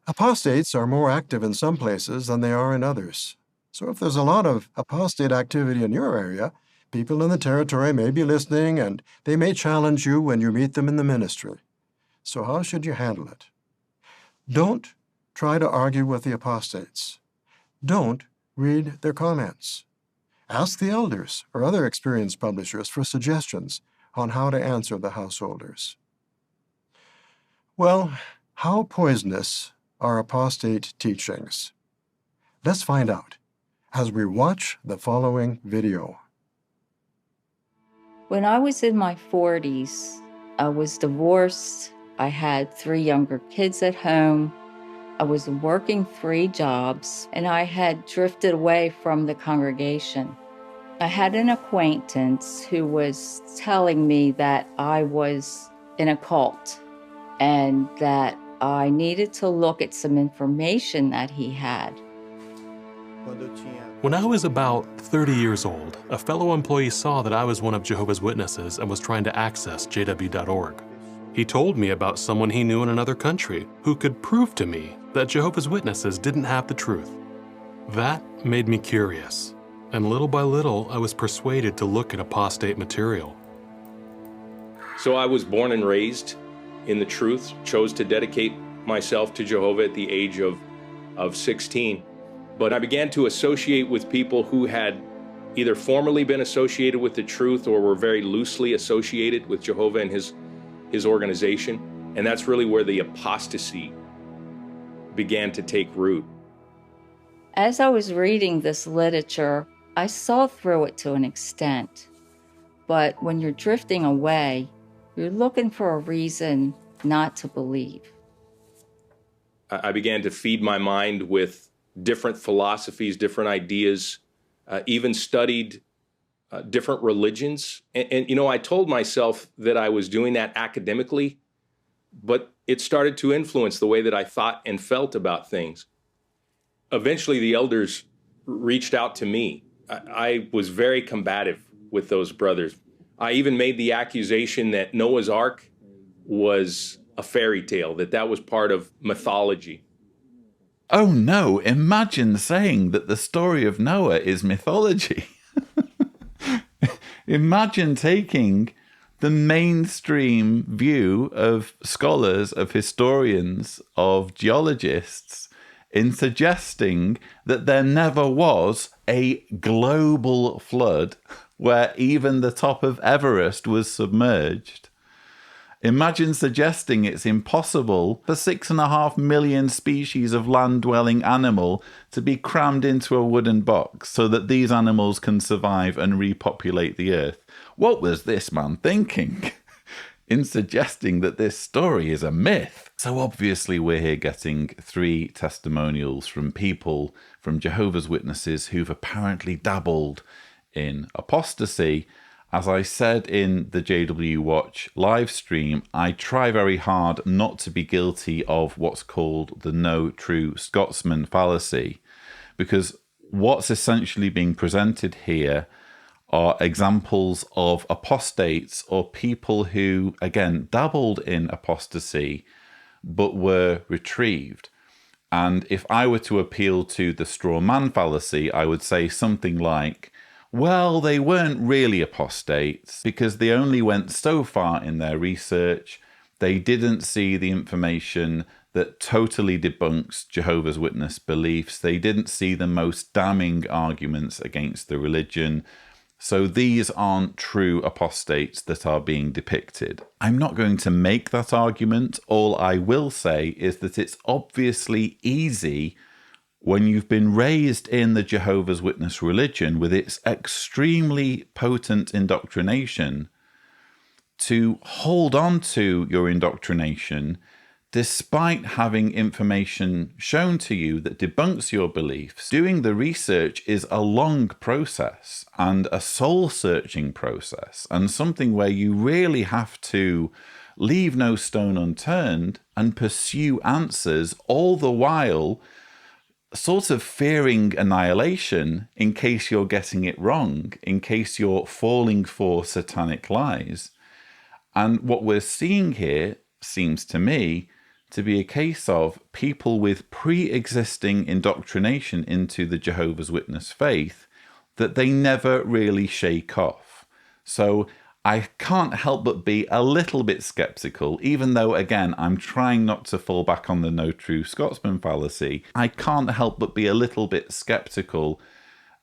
Apostates are more active in some places than they are in others. So if there's a lot of apostate activity in your area, people in the territory may be listening and they may challenge you when you meet them in the ministry. So how should you handle it? Don't try to argue with the apostates. Don't read their comments. Ask the elders or other experienced publishers for suggestions on how to answer the householders. Well, how poisonous are apostate teachings? Let's find out as we watch the following video. When I was in my 40s, I was divorced. I had 3 younger kids at home. I was working 3 jobs, and I had drifted away from the congregation. I had an acquaintance who was telling me that I was in a cult and that I needed to look at some information that he had. When I was about 30 years old, a fellow employee saw that I was one of Jehovah's Witnesses and was trying to access jw.org. He told me about someone he knew in another country who could prove to me that Jehovah's Witnesses didn't have the truth. That made me curious, and little by little, I was persuaded to look at apostate material. So I was born and raised in the truth, chose to dedicate myself to Jehovah at the age of 16. But I began to associate with people who had either formerly been associated with the truth or were very loosely associated with Jehovah and his organization. And that's really where the apostasy began to take root. As I was reading this literature, I saw through it to an extent. But when you're drifting away, you're looking for a reason not to believe. I began to feed my mind with different philosophies, different ideas, even studied different religions. And, you know, I told myself that I was doing that academically, but it started to influence the way that I thought and felt about things. Eventually, the elders reached out to me. I was very combative with those brothers. I even made the accusation that Noah's Ark was a fairy tale, that was part of mythology. Oh no, imagine saying that the story of Noah is mythology. Imagine taking the mainstream view of scholars, of historians, of geologists in suggesting that there never was a global flood where even the top of Everest was submerged. Imagine suggesting it's impossible for 6.5 million species of land-dwelling animal to be crammed into a wooden box so that these animals can survive and repopulate the earth. What was this man thinking in suggesting that this story is a myth? So obviously we're here getting 3 testimonials from people, from Jehovah's Witnesses, who've apparently dabbled in apostasy. As I said in the JW Watch live stream, I try very hard not to be guilty of what's called the no true Scotsman fallacy, because what's essentially being presented here are examples of apostates or people who, again, dabbled in apostasy but were retrieved. And if I were to appeal to the straw man fallacy, I would say something like, well, they weren't really apostates because they only went so far in their research. They didn't see the information that totally debunks Jehovah's Witness beliefs. They didn't see the most damning arguments against the religion. So these aren't true apostates that are being depicted. I'm not going to make that argument. All I will say is that it's obviously easy when you've been raised in the Jehovah's Witness religion with its extremely potent indoctrination to hold on to your indoctrination despite having information shown to you that debunks your beliefs. Doing the research is a long process and a soul-searching process, and something where you really have to leave no stone unturned and pursue answers, all the while sort of fearing annihilation in case you're getting it wrong, in case you're falling for satanic lies. And what we're seeing here seems to me to be a case of people with pre-existing indoctrination into the Jehovah's Witness faith that they never really shake off. So I can't help but be a little bit skeptical, even though, again, I'm trying not to fall back on the no true Scotsman fallacy. I can't help but be a little bit skeptical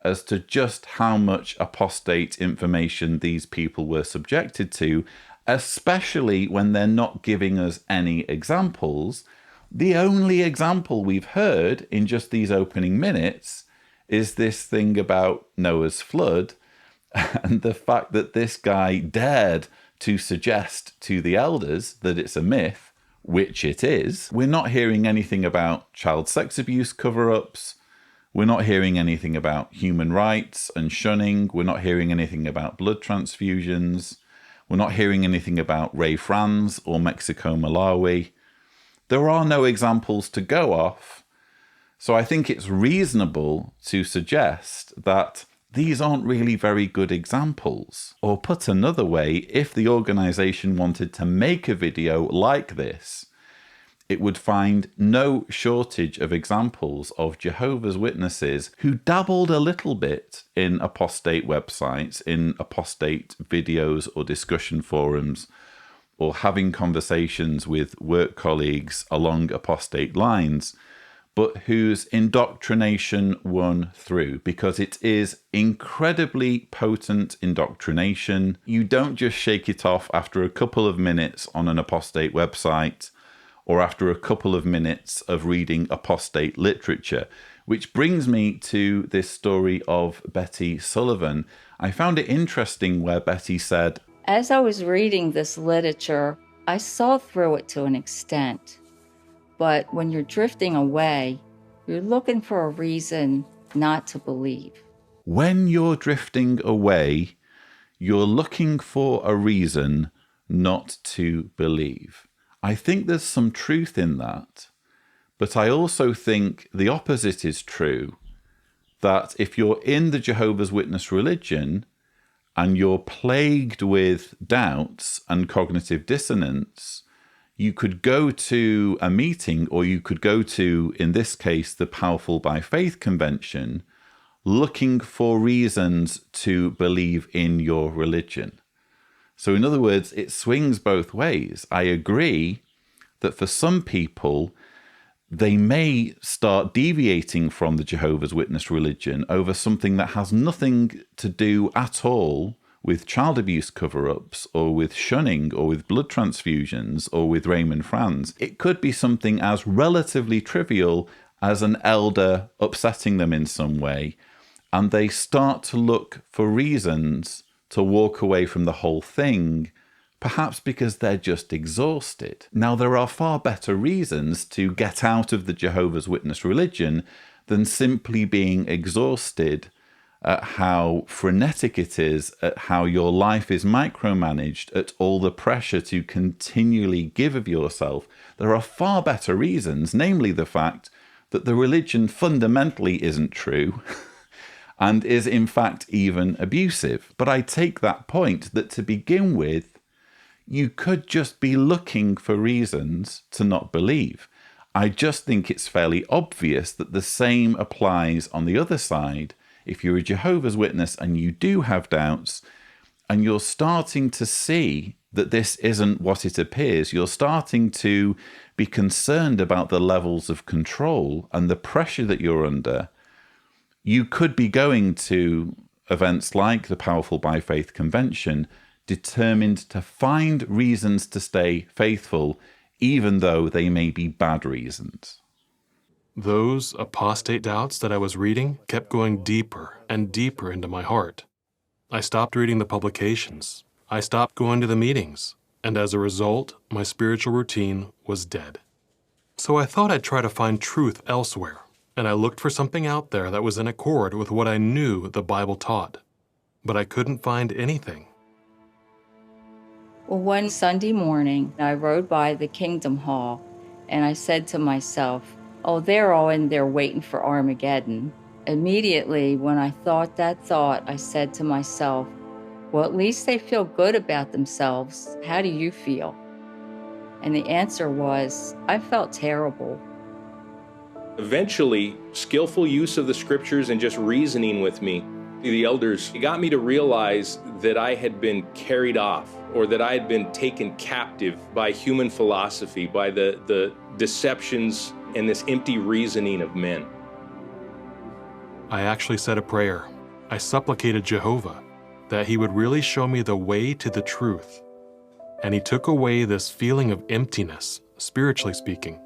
as to just how much apostate information these people were subjected to, especially when they're not giving us any examples. The only example we've heard in just these opening minutes is this thing about Noah's flood and the fact that this guy dared to suggest to the elders that it's a myth, which it is. We're not hearing anything about child sex abuse cover-ups. We're not hearing anything about human rights and shunning. We're not hearing anything about blood transfusions. We're not hearing anything about Ray Franz or Mexico Malawi. There are no examples to go off. So I think it's reasonable to suggest that these aren't really very good examples. Or put another way, if the organization wanted to make a video like this, it would find no shortage of examples of Jehovah's Witnesses who dabbled a little bit in apostate websites, in apostate videos or discussion forums, or having conversations with work colleagues along apostate lines, but whose indoctrination won through, because it is incredibly potent indoctrination. You don't just shake it off after a couple of minutes on an apostate website, or after a couple of minutes of reading apostate literature. Which brings me to this story of Betty Sullivan. I found it interesting where Betty said, As I was reading this literature, I saw through it to an extent. But when you're drifting away, you're looking for a reason not to believe. when you're drifting away, you're looking for a reason not to believe. I think there's some truth in that, but I also think the opposite is true, that if you're in the Jehovah's Witness religion and you're plagued with doubts and cognitive dissonance, you could go to a meeting, or you could go to, in this case, the Powerful by Faith convention, looking for reasons to believe in your religion. So in other words, it swings both ways. I agree that for some people, they may start deviating from the Jehovah's Witness religion over something that has nothing to do at all with child abuse cover-ups, or with shunning, or with blood transfusions, or with Raymond Franz. It could be something as relatively trivial as an elder upsetting them in some way, and they start to look for reasons to walk away from the whole thing, perhaps because they're just exhausted. Now, there are far better reasons to get out of the Jehovah's Witness religion than simply being exhausted at how frenetic it is, at how your life is micromanaged, at all the pressure to continually give of yourself. There are far better reasons, namely the fact that the religion fundamentally isn't true and is in fact even abusive. But I take that point that to begin with, you could just be looking for reasons to not believe. I just think it's fairly obvious that the same applies on the other side. If you're a Jehovah's Witness and you do have doubts, and you're starting to see that this isn't what it appears, you're starting to be concerned about the levels of control and the pressure that you're under, you could be going to events like the Powerful by Faith convention determined to find reasons to stay faithful, even though they may be bad reasons. Those apostate doubts that I was reading kept going deeper and deeper into my heart. I stopped reading the publications. I stopped going to the meetings. And as a result, my spiritual routine was dead. So I thought I'd try to find truth elsewhere. And I looked for something out there that was in accord with what I knew the Bible taught. But I couldn't find anything. Well, one Sunday morning, I rode by the Kingdom Hall, and I said to myself, oh, they're all in there waiting for Armageddon. Immediately, when I thought that thought, I said to myself, well, at least they feel good about themselves. How do you feel? And the answer was, I felt terrible. Eventually, skillful use of the scriptures and just reasoning with me, the elders, it got me to realize that I had been carried off, or that I had been taken captive by human philosophy, by the deceptions and this empty reasoning of men. I actually said a prayer. I supplicated Jehovah that he would really show me the way to the truth. And he took away this feeling of emptiness, spiritually speaking.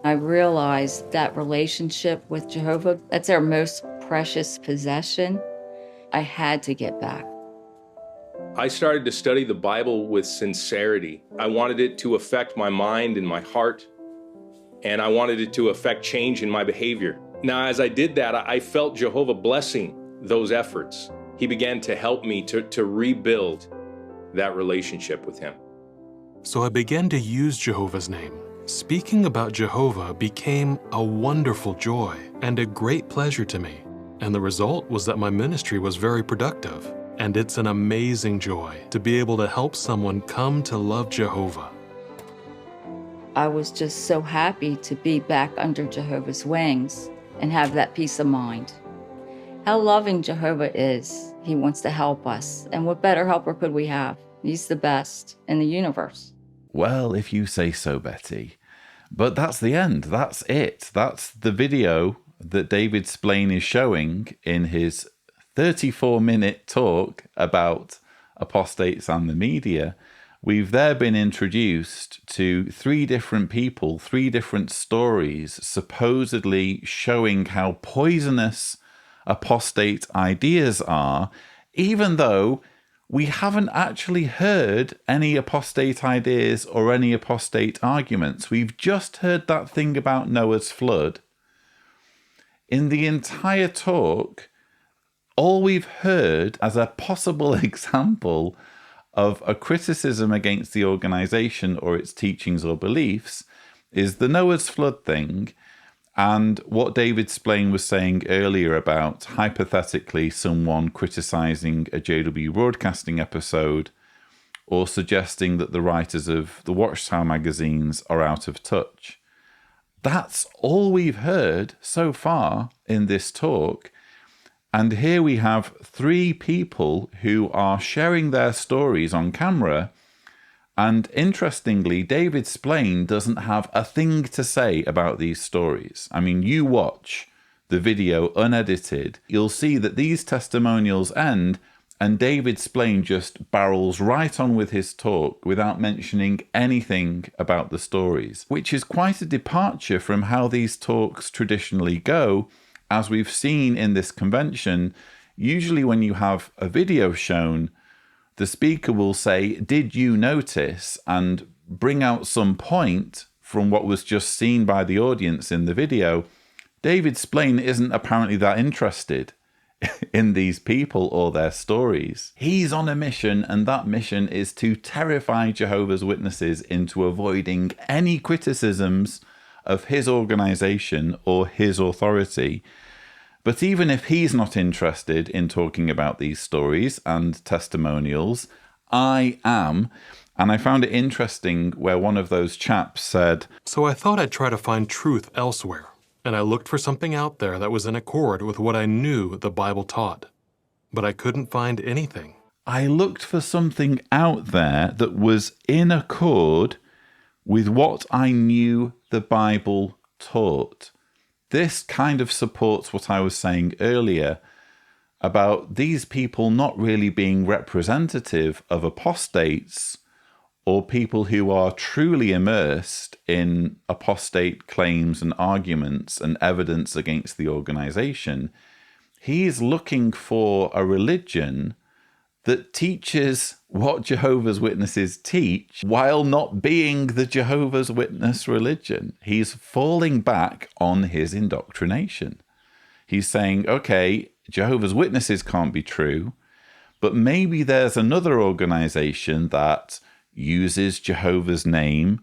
I realized that relationship with Jehovah, that's our most precious possession. I had to get back. I started to study the Bible with sincerity. I wanted it to affect my mind and my heart, and I wanted it to affect change in my behavior. Now, as I did that, I felt Jehovah blessing those efforts. He began to help me to rebuild that relationship with him. So I began to use Jehovah's name. Speaking about Jehovah became a wonderful joy and a great pleasure to me. And the result was that my ministry was very productive. And it's an amazing joy to be able to help someone come to love Jehovah. I was just so happy to be back under Jehovah's wings and have that peace of mind. How loving Jehovah is. He wants to help us. And what better helper could we have? He's the best in the universe. Well, if you say so, Betty. But that's the end. That's it. That's the video that David Splane is showing in his 34-minute talk about apostates and the media. We've there been introduced to 3 different people, 3 different stories, supposedly showing how poisonous apostate ideas are, even though we haven't actually heard any apostate ideas or any apostate arguments. We've just heard that thing about Noah's flood. In the entire talk, all we've heard as a possible example of a criticism against the organization or its teachings or beliefs is the Noah's flood thing, and what David Splane was saying earlier about hypothetically someone criticizing a JW Broadcasting episode or suggesting that the writers of the Watchtower magazines are out of touch. That's all we've heard so far in this talk. And here we have 3 people who are sharing their stories on camera. And interestingly, David Splane doesn't have a thing to say about these stories. I mean, you watch the video unedited, you'll see that these testimonials end and David Splane just barrels right on with his talk without mentioning anything about the stories, which is quite a departure from how these talks traditionally go. As we've seen in this convention, usually when you have a video shown, the speaker will say, "Did you notice?" and bring out some point from what was just seen by the audience in the video. David Splane isn't apparently that interested in these people or their stories. He's on a mission, and that mission is to terrify Jehovah's Witnesses into avoiding any criticisms of his organization or his authority. But even if he's not interested in talking about these stories and testimonials, I am. And I found it interesting where one of those chaps said, So I thought I'd try to find truth elsewhere, and I looked for something out there that was in accord with what I knew the Bible taught. But I couldn't find anything. I looked for something out there that was in accord with what I knew the Bible taught. This kind of supports what I was saying earlier about these people not really being representative of apostates or people who are truly immersed in apostate claims and arguments and evidence against the organization. He's looking for a religion that teaches what Jehovah's Witnesses teach while not being the Jehovah's Witness religion. He's falling back on his indoctrination. He's saying, okay, Jehovah's Witnesses can't be true, but maybe there's another organization that uses Jehovah's name,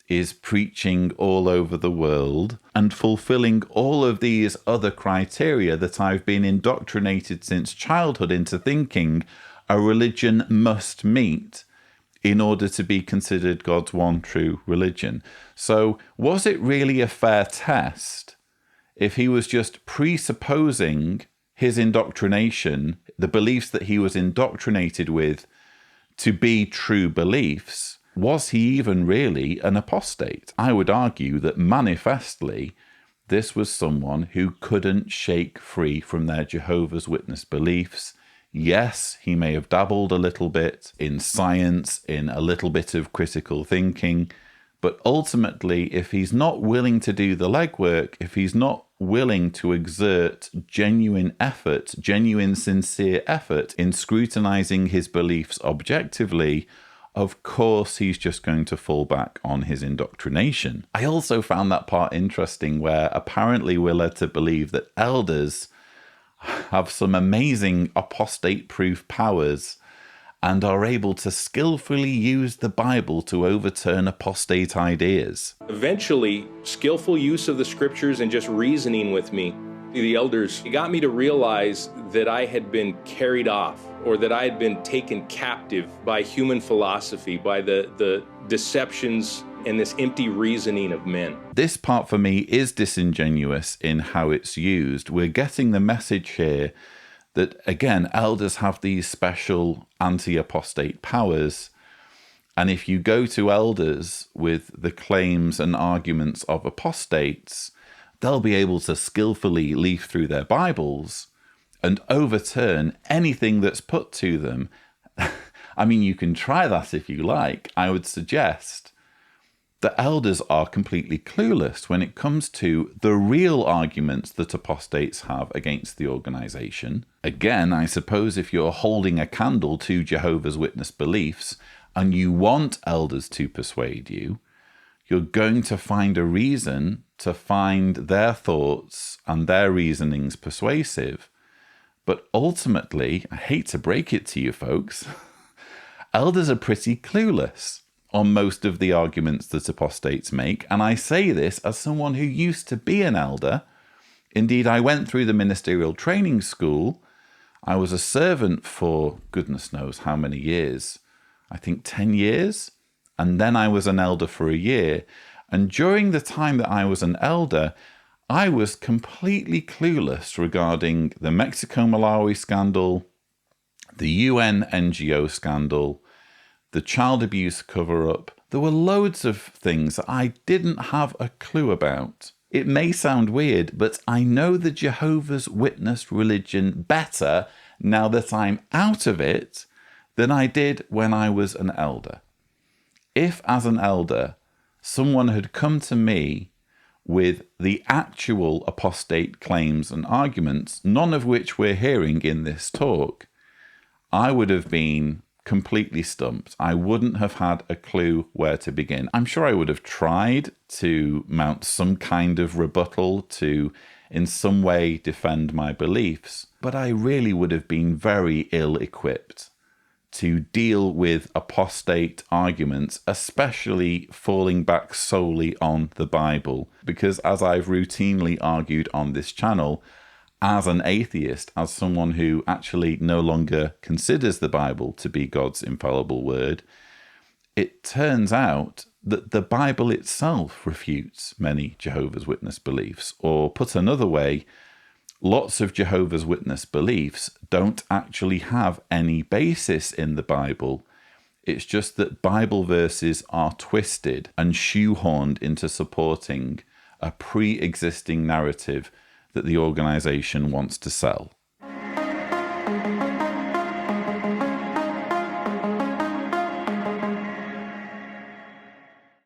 is preaching all over the world, and fulfilling all of these other criteria that I've been indoctrinated since childhood into thinking a religion must meet in order to be considered God's one true religion. So was it really a fair test if he was just presupposing his indoctrination, the beliefs that he was indoctrinated with, to be true beliefs? Was he even really an apostate? I would argue that manifestly, this was someone who couldn't shake free from their Jehovah's Witness beliefs. Yes, he may have dabbled a little bit in science, in a little bit of critical thinking, but ultimately, if he's not willing to do the legwork, if he's not willing to exert genuine effort, genuine sincere effort in scrutinizing his beliefs objectively, of course he's just going to fall back on his indoctrination. I also found that part interesting where apparently we're led to believe that elders have some amazing apostate-proof powers and are able to skillfully use the Bible to overturn apostate ideas. Eventually, skillful use of the scriptures and just reasoning with me, the elders, it got me to realize that I had been carried off, or that I had been taken captive by human philosophy, by the deceptions and this empty reasoning of men. This part for me is disingenuous in how it's used. We're getting the message here that, again, elders have these special anti-apostate powers. And if you go to elders with the claims and arguments of apostates, they'll be able to skillfully leaf through their Bibles and overturn anything that's put to them. I mean, you can try that if you like. I would suggest the elders are completely clueless when it comes to the real arguments that apostates have against the organization. Again, I suppose if you're holding a candle to Jehovah's Witness beliefs and you want elders to persuade you, you're going to find a reason to find their thoughts and their reasonings persuasive. But ultimately, I hate to break it to you folks, elders are pretty clueless on most of the arguments that apostates make. And I say this as someone who used to be an elder. Indeed, I went through the ministerial training school. I was a servant for goodness knows how many years. I think 10 years. And then I was an elder for a year. And during the time that I was an elder, I was completely clueless regarding the Mexico-Malawi scandal, the UN NGO scandal, the child abuse cover-up. There were loads of things that I didn't have a clue about. It may sound weird, but I know the Jehovah's Witness religion better now that I'm out of it than I did when I was an elder. If, as an elder, someone had come to me with the actual apostate claims and arguments, none of which we're hearing in this talk, I would have been completely stumped. I wouldn't have had a clue where to begin. I'm sure I would have tried to mount some kind of rebuttal to in some way defend my beliefs, but I really would have been very ill-equipped to deal with apostate arguments, especially falling back solely on the Bible. Because as I've routinely argued on this channel, as an atheist, as someone who actually no longer considers the Bible to be God's infallible word, it turns out that the Bible itself refutes many Jehovah's Witness beliefs. Or put another way, lots of Jehovah's Witness beliefs don't actually have any basis in the Bible. It's just that Bible verses are twisted and shoehorned into supporting a pre-existing narrative that the organization wants to sell.